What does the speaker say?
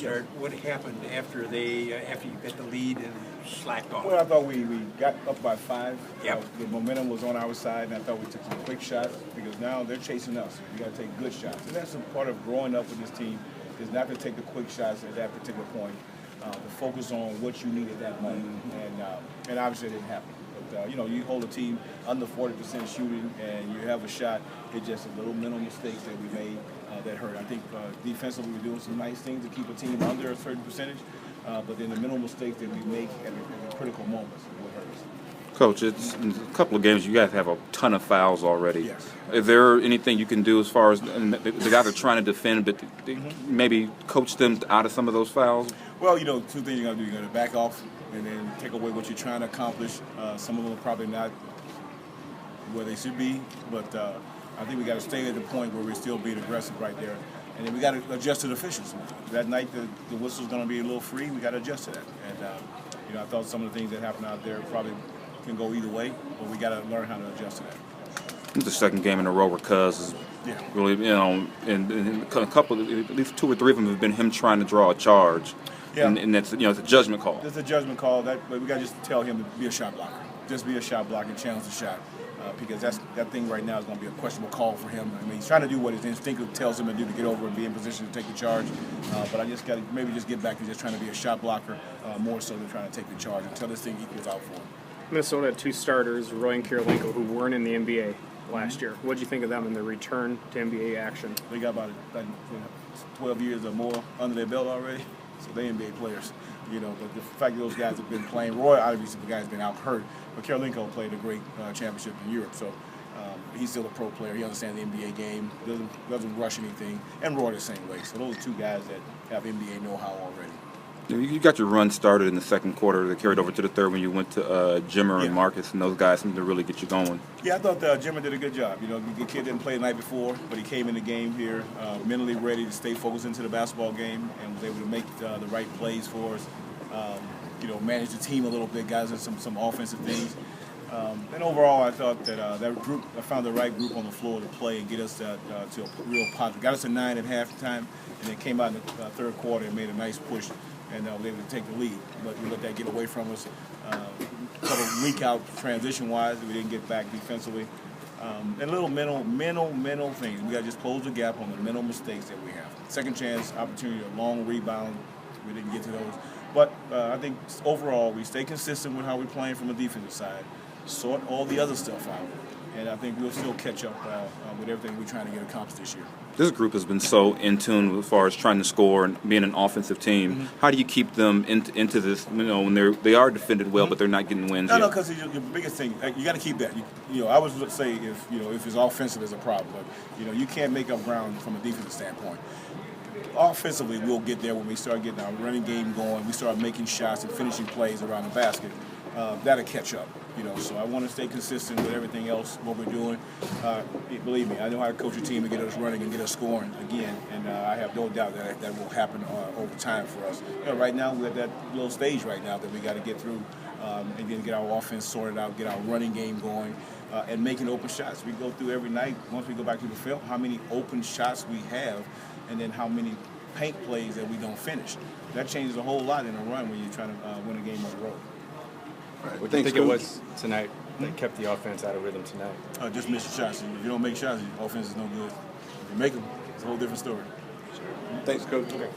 start. What happened after after you got the lead and slacked off? Well, I thought we got up by 5. Yep. The momentum was on our side, and I thought we took some quick shots because now they're chasing us. We got to take good shots, and that's a part of growing up with this team is not to take the quick shots at that particular point. To focus on what you need at that moment, and obviously it didn't happen. But you hold a team under 40% shooting, and you have a shot. It's just a little mental mistakes that we made that hurt. I think defensively we're doing some nice things to keep a team under a certain percentage, but then the mental mistakes that we make at the critical moments is what hurts. Coach, it's in a couple of games you guys have a ton of fouls already. Yes. Is there anything you can do as far as the guys are trying to defend, but maybe coach them out of some of those fouls? Well, 2 things you're going to do. You're going to back off and then take away what you're trying to accomplish. Some of them are probably not where they should be, but I think we got to stay at the point where we're still being aggressive right there. And then we got to adjust to the officials. That night the whistle's going to be a little free. We got to adjust to that. And I thought some of the things that happened out there probably can go either way, but we got to learn how to adjust to that. It's the second game in a row where Cuz is really, and a couple, at least 2 or 3 of them have been him trying to draw a charge. Yeah. And that's, it's a judgment call. It's a judgment call, but we got to just tell him to be a shot blocker. Just be a shot blocker and challenge the shot. Because that thing right now is going to be a questionable call for him. I mean, he's trying to do what his instinct tells him to do to get over and be in position to take the charge. But I just got to maybe just get back to just trying to be a shot blocker more so than trying to take the charge until this thing equals out for him. Minnesota had 2 starters, Roy and Kirilenko, who weren't in the NBA last year. What did you think of them in their return to NBA action? They got about 12 years or more under their belt already, so they're NBA players. But the fact that those guys have been playing, Roy obviously the guy's been out hurt, but Kirilenko played a great championship in Europe, so he's still a pro player. He understands the NBA game, doesn't rush anything, and Roy the same way. So those are 2 guys that have NBA know-how already. You got your run started in the second quarter that carried over to the third when you went to Jimmer and Marcus, and those guys seemed to really get you going. Yeah, I thought Jimmer did a good job. The kid didn't play the night before, but he came in the game here mentally ready to stay focused into the basketball game and was able to make the right plays for us. Manage the team a little bit, guys, and some offensive things. And overall, I thought that group, I found the right group on the floor to play and get us to a real positive. Got us to 9 at halftime, and then came out in the third quarter and made a nice push and was able to take the lead. But we let that get away from us. A couple of weak out transition-wise that we didn't get back defensively. And little mental things. We got to just close the gap on the mental mistakes that we have. Second chance, opportunity, a long rebound. We didn't get to those. But I think overall we stay consistent with how we're playing from a defensive side, sort all the other stuff out, and I think we'll still catch up with everything we're trying to get accomplished this year. This group has been so in tune as far as trying to score and being an offensive team. Mm-hmm. How do you keep them into this, when they are defended well, but they're not getting wins? No, because your biggest thing, you got to keep that. I would say if it's offensive is a problem, but you can't make up ground from a defensive standpoint. Offensively, we'll get there when we start getting our running game going. We start making shots and finishing plays around the basket. That'll catch up. So I want to stay consistent with everything else, what we're doing. Believe me, I know how to coach a team and get us running and get us scoring again, and I have no doubt that will happen over time for us. Right now, we're at that little stage right now that we got to get through and then get our offense sorted out, get our running game going, and making open shots. We go through every night, once we go back to the film, how many open shots we have, and then how many paint plays that we don't finish. That changes a whole lot in a run when you're trying to win a game on the road. Right. What do you think it was tonight that kept the offense out of rhythm tonight? Just miss the shots. If you don't make shots, your offense is no good. If you make them, it's a whole different story. Sure. Thanks, Coach. Okay.